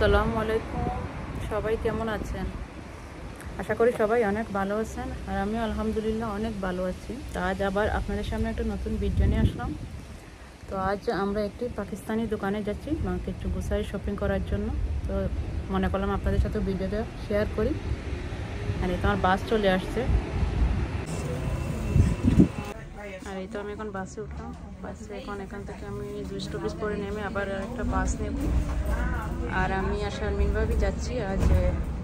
আসসালামু আলাইকুম। সবাই কেমন আছেন? আশা করি সবাই অনেক ভালো আছেন, আর আমিও আলহামদুলিল্লাহ অনেক ভালো আছি। তো আজ আবার আপনাদের সামনে একটা নতুন ভিডিও নিয়ে আসলাম। তো আজ আমরা একটি পাকিস্তানি দোকানে যাচ্ছি কিছু গ্রোসারি শপিং করার জন্য। তো মনে করলাম আপনাদের সাথে ভিডিওটা শেয়ার করি। আর এই তো আমার বাস চলে আসছে, আর এই তো আমি এখন বাসে উঠলাম। বাসে এখন এখান থেকে আমি জুস টুপিস পরে নেমে আবার একটা বাস নেব। আর আমি আর শারমিন ভাবি যাচ্ছি আজ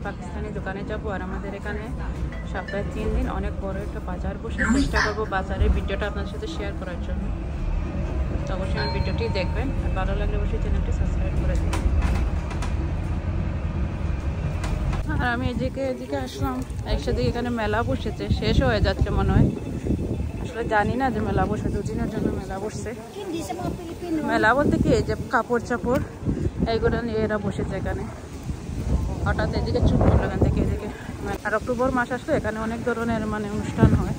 পাকিস্তানি দোকানে যাব। আর আমাদের এখানে সপ্তাহে 3 দিন অনেক বড় একটা বাজার বসে। চেষ্টা করবো বাজারের ভিডিওটা আপনাদের সাথে শেয়ার করার জন্য। তো অবশ্যই আমার ভিডিওটি দেখবেন, আর ভালো লাগলে অবশ্যই চ্যানেলটি সাবস্ক্রাইব করে দেবেন। আর আমি এদিকে আসলাম। একসাথে এখানে মেলা বসেছে, শেষ হয়ে যাচ্ছে মনে হয়। আসলে জানি না যে মেলা বসে, 2 দিনের জন্য মেলা বসছে। মেলা বলতে কি, যে কাপড় চাপড় এইগুলো নিয়ে এরা বসেছে এখানে। হঠাৎ এদিকে চুপ করলো এখান থেকে এদিকে। আর অক্টোবর মাস আসলে এখানে অনেক ধরনের অনুষ্ঠান হয়।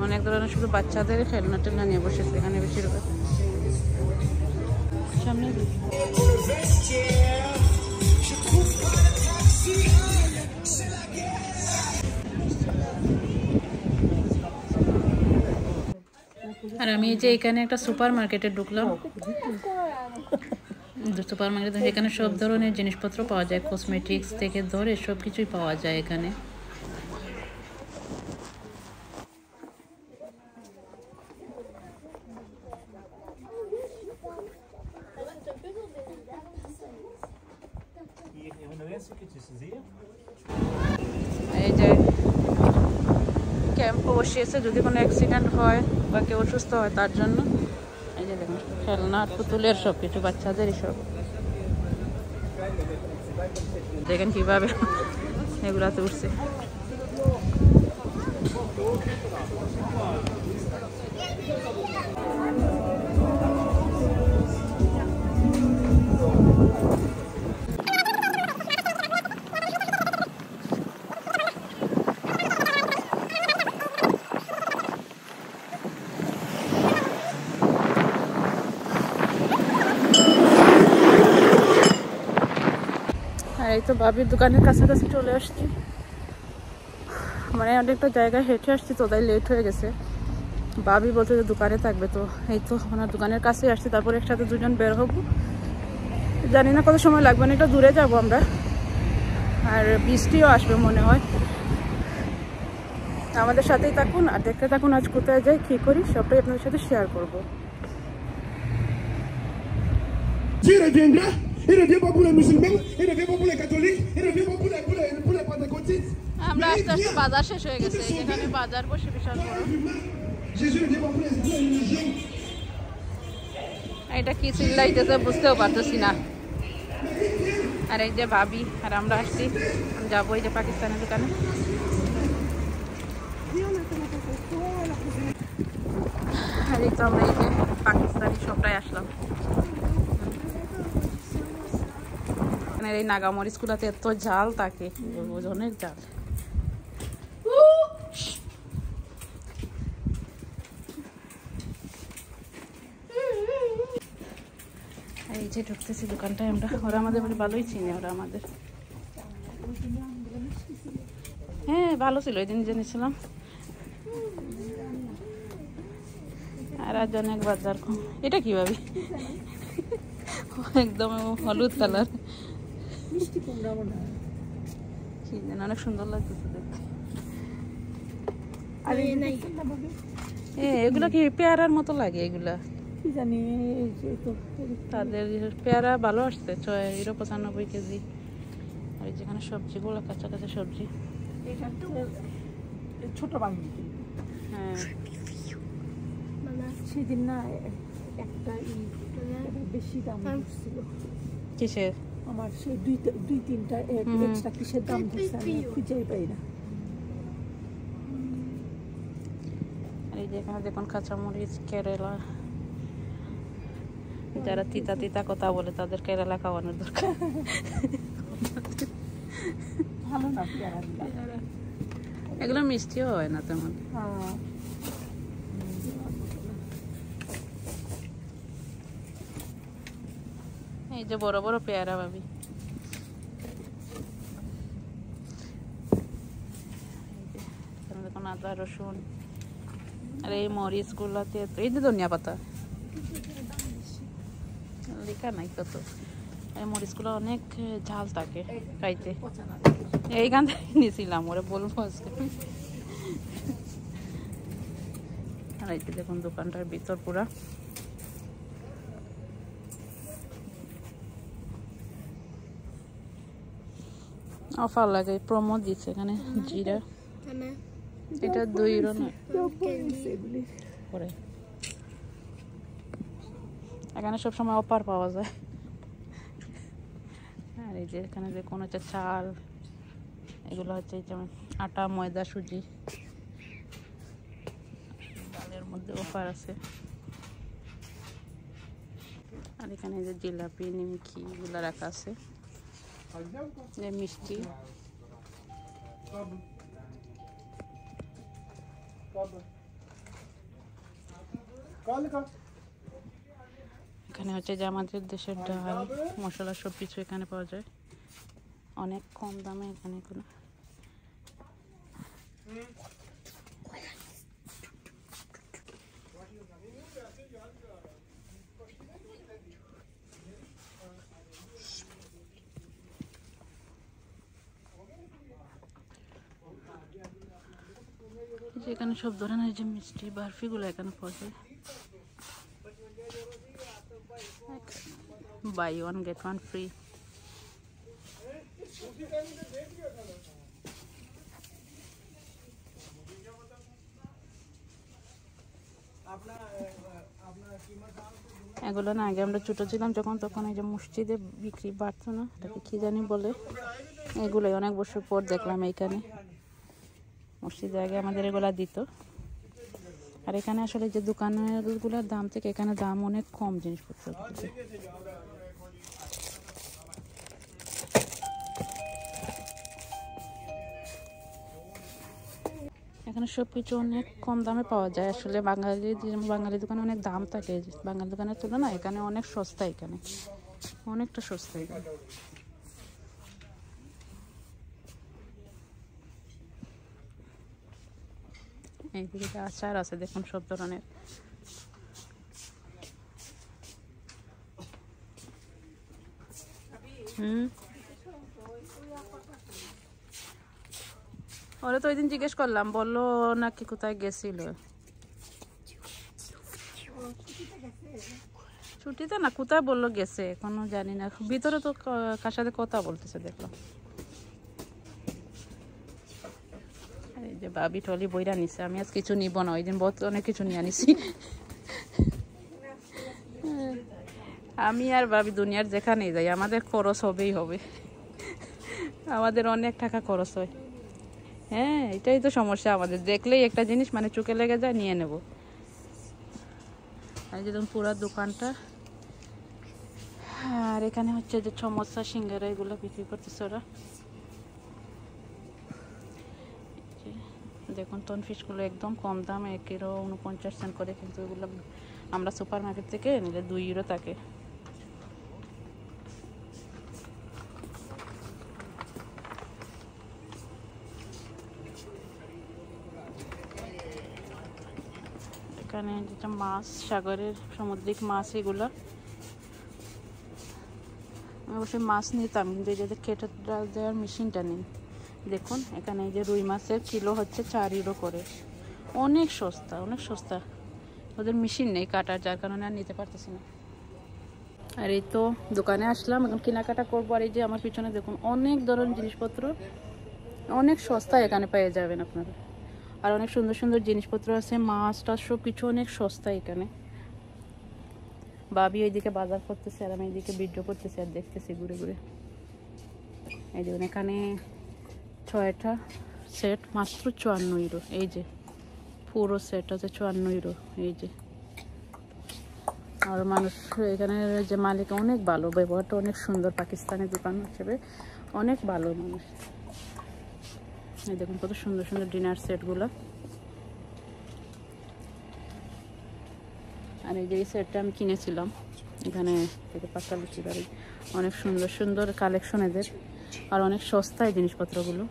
অনেক ধরনের শুধু বাচ্চাদের খেলনা টেলনা নিয়ে বসেছে এখানে বেশিরভাগ। সামনে আর আমি যে এখানে একটা সুপার মার্কেটে ঢুকলাম। সুপার মার্কেটে এখানে সব ধরনের জিনিসপত্র পাওয়া যায়, কসমেটিক্স থেকে ধরে সব কিছুই পাওয়া যায় এখানে। এই যে ক্যাম্প বসিয়েছে যদি কোনো অ্যাক্সিডেন্ট হয় বা কেউ অসুস্থ হয় তার জন্য। এই যে দেখুন খেলনা পুতুলের সব কিছু, বাচ্চাদেরই সব। দেখেন কিভাবে এগুলাতে উঠছে। আর এই তো ভাবির দোকানের কাছাকাছি চলে আসছি। মানে অনেকটা জায়গায় হেঁটে আসছি, তো তাই লেট হয়ে গেছে। ভাবি বলছে যে দোকানে থাকবে, তো এই তো ওনার দোকানের কাছে আসছি। তারপর একসাথে দুজন বের হবো। জানি না কত সময় লাগবে, না একটু দূরে যাবো আমরা। আর বৃষ্টিও আসবে মনে হয়। আমাদের সাথেই থাকুন আর দেখতে থাকুন আজ কোথায় যাই, কী করি সবটাই আপনাদের সাথে শেয়ার করবো। আমরা আস্তে আস্তে বাজার শেষ হয়ে গেছে। এখানে বাজার বসে বিশাল বড়। এটা কি চিল্লাইতেছে বুঝতেও পারতেছি না। আর এই যে ভাবি আর আমরা আসছি, যাবো এই যে পাকিস্তানের দোকানে। আর এই তো আমরা এই যে পাকিস্তানি সবটাই আসলাম। এখানে এই নাগামরিচগুলোতে এত ঝাল থাকে, অনেক ঝাল। এই যে ঢুকতেছি দোকানটায় আমরা। ওরা আমাদের ভালোই চিনে, ওরা আমাদের। হ্যাঁ ভালো ছিল, ওই দিন জেনেছিলাম। আর আজ অনেক বাজার কম। এটা কি ভাবি, একদম হলুদ কালার, কি যেন অনেক সুন্দর লাগতেছে দেখতে। এগুলো কি পেয়ারার মতো লাগে? এগুলা জানি তাদের পেয়ারা ভালো আসছে 6.95 কেজি। আর যেখানে সবজিগুলো কাঁচা কাঁচা সবজি, ছোট বাঙালি। হ্যাঁ সেদিন না একটা বেশি দাম ছিল। কিসের? আমার সেই দুই তিনটা এক্সট্রা কিসের দাম দিচ্ছে আমি খুঁজেই পাই না। আর এই যে এখানে দেখুন কাঁচামরিচ, কেরালা, যারা তিতা তিতা কথা বলে তাদের কেরালা খাওয়ানোর দরকার। ভালো না পেয়ারা। এগুলো মিষ্টিও হয় না তেমন। এই যে বড় বড় পেয়ারা ভাবি। দেখুন আদা রসুন আর এই মরিচ গুলাতে এই যে ধনিয়া পাতা লেখা নাই কত। এই মরিচ গুলো অনেক ঝাল থাকে খাইতে। এইখান থেকে নিয়েছিলাম ওরা বলবো আজকে। আর এই যে দেখুন দোকানটার ভিতর পুরা অফার লাগে, প্রমো দিচ্ছে এখানে জিরা। এটা 2 ইউরো না করে। এখানে সবসময় অফার পাওয়া যায়। আর এই যে এখানে দেখুন হচ্ছে চাল, এগুলো হচ্ছে যেমন আটা ময়দা সুজি, ডালের মধ্যে অফার আছে। আর এখানে যে জিলাপি নিমকি এগুলো রাখা আছে, মিষ্টি। এখানে হচ্ছে যে আমাদের দেশের ডাল মশলা সব কিছু এখানে পাওয়া যায় অনেক কম দামে। এখানে কোনো এখানে সব ধরনের যে মিষ্টি বার্ফিগুলো এখানে পাওয়া যায়। Buy 1 get 1 free. এগুলো না আগে আমরা ছোট ছিলাম যখন, তখন এই যে মসজিদে বিক্রি বাড়তো না, এটাকে কি জানি বলে, এগুলোই অনেক বছর পর দেখলাম এইখানে মসজিদে আগে আমাদের এগুলা দিত। আর এখানে আসলে যে দোকানগুলোর দাম থেকে এখানে দাম অনেক কম জিনিসপত্র। এখানে সবকিছু অনেক কম দামে পাওয়া যায়। আসলে বাঙালি দোকানে অনেক দাম থাকে, বাঙালি দোকানের তুলনায় এখানে অনেক সস্তা, এখানে অনেকটা সস্তা এখানে। এইদিকে আচার আছে দেখুন সব ধরনের। ওরা তো ওই দিন জিজ্ঞেস করলাম, বললো নাকি কোথায় গেছিল, ছুটিতে না কোথায় বললো গেছে এখনো জানি না। ভিতরে তো কার সাথে কথা বলতেছে দেখলাম। এই যে বাবি টলি বইরা নিছে, আমি আজ কিছু নিব না, ওই দিন বহুত অনেক কিছু নিয়ে আনিছি। আমি আর বাবি দুনিয়ার যেখানেই যাই আমাদের খরচ হবেই হবে, আমাদের অনেক টাকা খরচ হয়। হ্যাঁ এটাই তো সমস্যা আমাদের, দেখলেই একটা জিনিস মানে চোখে লেগে যায় নিয়ে নেব। এই যে পুরো দোকানটা। আর এখানে হচ্ছে যে সমোসা সিঙ্গারা এগুলো বিক্রি করতেছে ওরা। দেখুন টনফিশগুলো একদম কম দাম, 1 ইউরো 49 সেন্ট করে, কিন্তু এগুলো আমরা সুপার মার্কেট থেকে নিলে 2 ইউরো থাকে। এখানে যেটা মাছ, সাগরের সামুদ্রিক মাছ, এগুলো আমি অবশ্যই মাছ নিতাম, কিন্তু এই যে কেটে দেওয়ার মেশিনটা নেই। দেখুন এখানে এই যে রুই মাছের কিলো হচ্ছে 4 ইউরো করে, অনেক সস্তা, অনেক সস্তা। ওদের মেশিন নেই কাটার, যার কারণে আর নিতে পারতেছি না। আর এই তো দোকানে আসলাম, এখন কেনাকাটা করবো। আর এই যে আমার পিছনে দেখুন অনেক ধরনের জিনিসপত্র, অনেক সস্তায় এখানে পেয়ে যাবেন আপনারা। আর অনেক সুন্দর সুন্দর জিনিসপত্র আছে, মাছ টাছ সব কিছু অনেক সস্তা এখানে। বাবি ওইদিকে বাজার করতেছে আর আমি এইদিকে ভিডিও করতেছি আর দেখতেছি ঘুরে ঘুরে। এই দেখুন এখানে 6টা সেট মাত্র 54 ইউরো। এই যে পুরো সেট আছে 54 ইউরো। এই যে আর মানুষ এখানে যে মালিক অনেক ভালো, ব্যবহারটা অনেক সুন্দর, পাকিস্তানি দোকান হিসেবে অনেক ভালো মানুষ। এই দেখুন কত সুন্দর সুন্দর ডিনার সেটগুলো। আর এই যে এই সেটটা আমি কিনেছিলাম এখানে থেকে পাকা লুচি বাড়ি, অনেক সুন্দর সুন্দর কালেকশন এদের, আর অনেক সস্তায় জিনিসপত্রগুলো।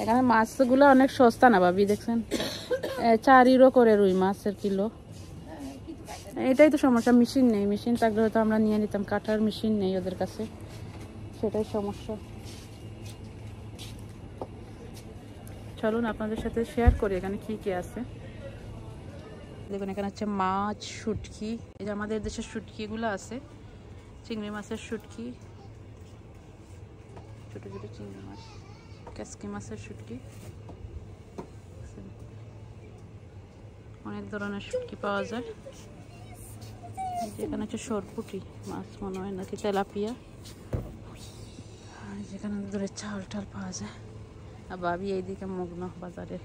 এখানে মাছগুলো অনেক সস্তা না ভাবি, দেখছেন 4 ইউরো করে রুই মাছের কিলো। এটাই তো সমস্যা, মেশিন নেই, মেশিন থাকলে হয়তো আমরা নিয়ে নিতাম, কাটার মেশিন নেই ওদের কাছে, সেটাই সমস্যা। চলুন আপনাদের সাথে শেয়ার করি এখানে কি কি আছে। দেখুন এখানে হচ্ছে মাছ, শুটকি, এই যে আমাদের দেশের শুটকিগুলো আছে, চিংড়ি মাছের শুটকি, ছোটো ছোটো চিংড়ি মাছ, ক্যাসকি মাছের শুটকি, অনেক ধরনের শুটকি পাওয়া যায়। যেখানে হচ্ছে সরপুটি মাছ মনে হয় নাকি তেলাপিয়া, যেখানে ধরে চাল টাল পাওয়া যায়। আর ভাবি এইদিকে মগ্ন বাজারে,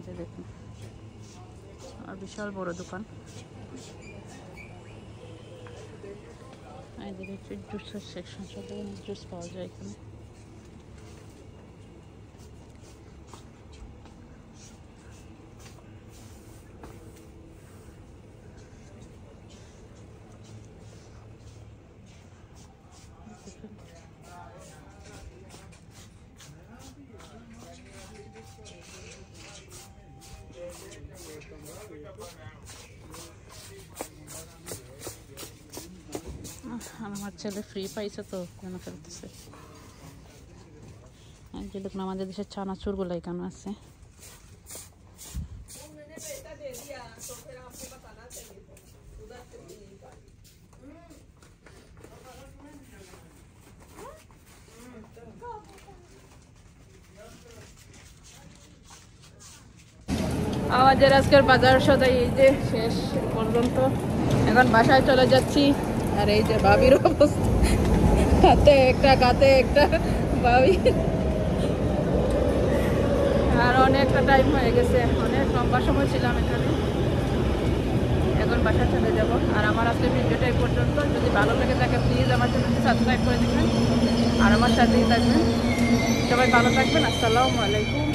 যে দেখুন আর বিশাল বড় দোকান। এইদিকে হচ্ছে জুসের সেকশন, সব ধরনের জুস পাওয়া যায় এখানে। আমার ছেলে ফ্রি পাইছে তো কেন ফেলতেছে। যে দেখুন আমাদের দেশের চানাচুরগুলো এখানে আছে। আমাদের আজকের বাজার সদাই এই যে শেষ পর্যন্ত, এখন বাসায় চলে যাচ্ছি। আর এই যে ভাবির অবস্থা, হাতে একটা ভাবি। আর অনেকটা টাইম হয়ে গেছে, অনেক লম্বা সময় ছিলাম এখানে, এখন বাসায় চলে যাব। আর আমার আজকে ভিডিওটা এই পর্যন্ত, যদি ভালো লেগে থাকে প্লিজ আমার চ্যানেলটি সাবস্ক্রাইব করে দেবেন আর আমার সাথেই থাকবেন। সবাই ভালো থাকবেন, আসসালামু আলাইকুম।